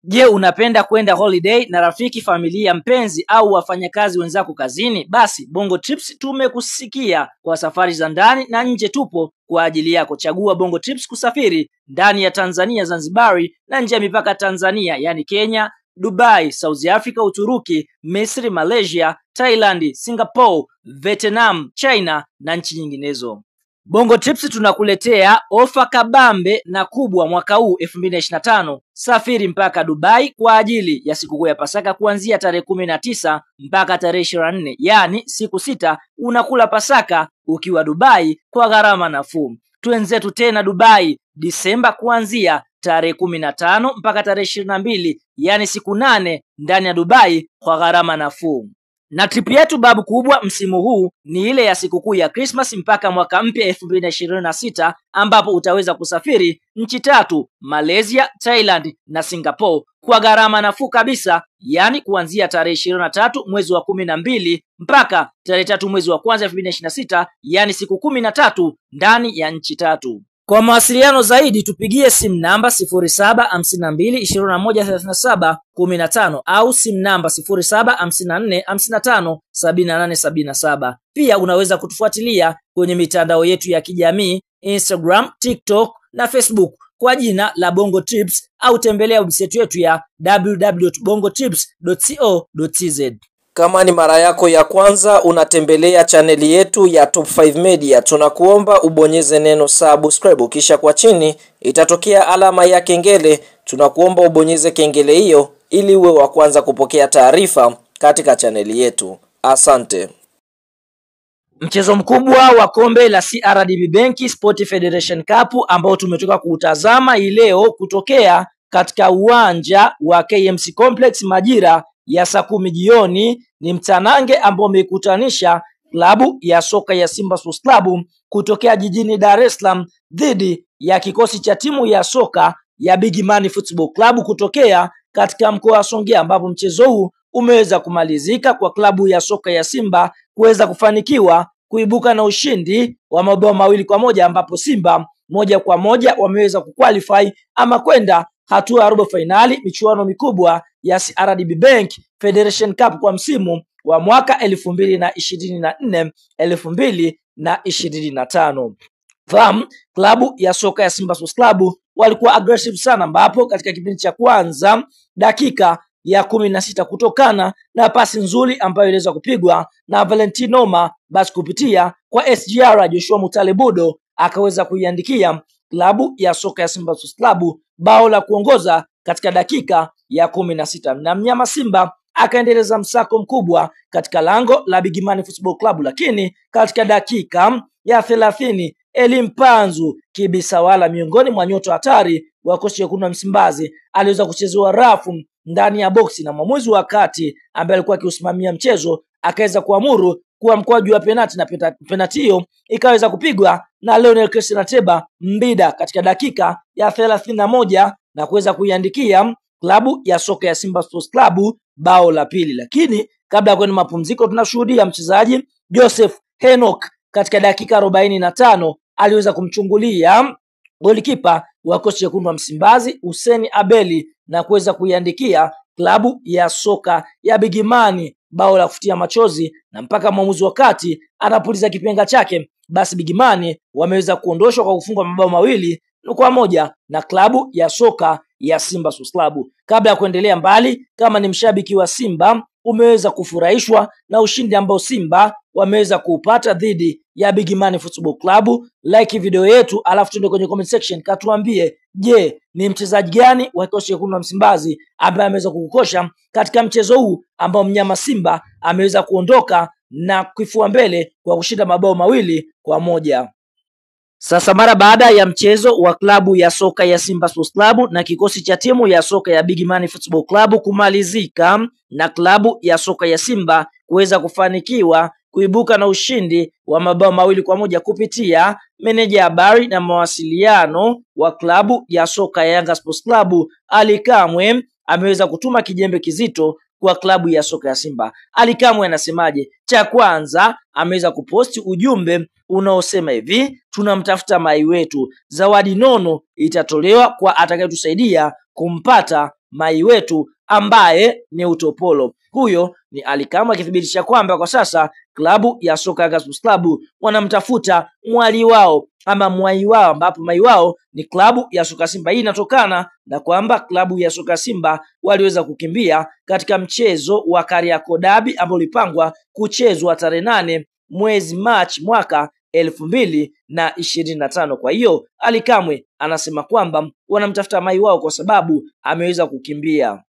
Je, unapenda kwenda holiday na rafiki, familia, mpenzi au wafanyakazi wenzako kazini? Basi Bongo Trips tumekusikia. Kwa safari za ndani na nje tupo kwa ajili yako. Chagua Bongo Trips kusafiri ndani ya Tanzania, Zanzibari na nje ya mipaka Tanzania, yani Kenya, Dubai, South Africa, Uturuki, Misri, Malaysia, Thailand, Singapore, Vietnam, China na nchi nyinginezo. Bongo Trips tunakuletea ofa kabambe na kubwa mwaka huu 2025. Safiri mpaka Dubai kwa ajili ya sikukuu ya Pasaka kuanzia tarehe 19 mpaka tarehe 24. Yani siku 6 unakula Pasaka ukiwa Dubai kwa gharama nafuu. Twenzetu tena Dubai Disemba kuanzia tarehe 15 mpaka tarehe 22, yani siku 8 ndani ya Dubai kwa gharama nafuu. Na trip yetu babu kubwa msimu huu ni ile ya sikukuu ya Christmas mpaka mwaka mpya 2026, ambapo utaweza kusafiri nchi 3: Malaysia, Thailand na Singapore kwa gharama nafuu kabisa, yani kuanzia tarehe 23 mwezi wa 12 mpaka tarehe 3 mwezi wa kwanza 2026, yani siku 13 ndani ya nchi 3. Kwa mawasiliano zaidi tupigie simu namba 0752213715 au simu namba 0754557877. Pia unaweza kutufuatilia kwenye mitandao yetu ya kijamii Instagram, TikTok na Facebook kwa jina la Bongo Trips, au tembelea website yetu ya www.bongotrips.co.tz. Kama ni mara yako ya kwanza unatembelea chaneli yetu ya Top 5 Media, tunakuomba ubonyeze neno subscribe, kisha kwa chini itatokea alama ya kengele. Tunakuomba ubonyeze kengele hiyo ili uwe wa kwanza kupokea taarifa katika chaneli yetu. Asante. Mchezo mkubwa wa kombe la CRDB Bank Sport Federation Cup ambao tumetoka kuutazama hii leo kutokea katika uwanja wa KMC Complex majira ya saa 10 jioni ni mtanange ambao umekutanisha klabu ya soka ya Simba Sports Club kutokea jijini Dar es Salaam dhidi ya kikosi cha timu ya soka ya Big Man Football Club kutokea katika mkoa wa Songea, ambapo mchezo huu umeweza kumalizika kwa klabu ya soka ya Simba kuweza kufanikiwa kuibuka na ushindi wa mabao 2-1, ambapo Simba moja kwa moja wameweza kuqualify ama kwenda hatua ya robo finali michuano mikubwa ya CRDB Bank Federation Cup kwa msimu wa mwaka 2024-2025. Klabu ya soka ya Simba Sports Club walikuwa aggressive sana, ambapo katika kipindi cha kwanza dakika ya 16 kutokana na pasi nzuri ambayo iliweza kupigwa na Valentino basi kupitia kwa SGR Joshua Mutale Budo akaweza kuiandikia klabu ya soka ya Simba Sports Club bao la kuongoza katika dakika ya 16, na mnyama Simba akaendeleza msako mkubwa katika lango la Big Man Football Club, lakini katika dakika ya 30 Elimpanzu Kibisawala miongoni mwa nyota hatari wa kosi wekundu wa Msimbazi aliweza kuchezewa rafu ndani ya boksi, na mwamuzi wa kati ambaye alikuwa akiusimamia mchezo akaweza kuamuru kuwa mkwaju wa penalti, na penalti hiyo ikaweza kupigwa na Lionel Christian Ateba Mbida katika dakika ya 31 na kuweza kuiandikia klabu ya soka ya Simba Sports Club bao la pili. Lakini kabla ya kwenda mapumziko, tunashuhudia mchezaji Joseph Henok katika dakika 45 aliweza kumchungulia golikipa wa kosi wekundu wa Msimbazi Hussein Abeli na kuweza kuiandikia klabu ya soka ya Big Man bao la kufutia machozi, na mpaka mwamuzi wakati anapuliza kipenga chake, basi Big Man wameweza kuondoshwa kwa kufungwa mabao 2-1 na klabu ya soka ya Simba Sports Club. Kabla ya kuendelea mbali, kama ni mshabiki wa Simba umeweza kufurahishwa na ushindi ambao Simba wameweza kuupata dhidi ya Big Man Football Club, like video yetu alafu tuende kwenye comment section katuambie, je, ni mchezaji gani wa kikosi chekundu wa Msimbazi ambaye ameweza kukukosha katika mchezo huu ambao mnyama Simba ameweza kuondoka na kifua mbele kwa kushinda mabao 2-1. Sasa mara baada ya mchezo wa klabu ya soka ya Simba Sports Club na kikosi cha timu ya soka ya Big Man Football Club kumalizika na klabu ya soka ya Simba kuweza kufanikiwa kuibuka na ushindi wa mabao 2-1 kupitia meneja habari na mawasiliano wa klabu ya soka ya Yanga Sports Club Ali Kamwe ameweza kutuma kijembe kizito kwa klabu ya soka ya Simba. Ali Kamwe anasemaje? Cha kwanza ameweza kuposti ujumbe unaosema hivi: tunamtafuta mai wetu, zawadi nono itatolewa kwa atakayetusaidia kumpata mai wetu ambaye ni utopolo. Huyo ni Ally Kamwe akithibitisha kwamba kwa sasa klabu ya soka Yanga Sports Club wanamtafuta mwali wao ama mwai wao, ambapo mai wao ni klabu ya soka Simba. Hii inatokana na kwamba klabu ya soka Simba waliweza kukimbia katika mchezo wa Kariakoo Derby ambao ulipangwa kuchezwa tarehe 8 mwezi Machi mwaka 2025. Kwa hiyo Ally Kamwe anasema kwamba wanamtafuta mai wao kwa sababu ameweza kukimbia.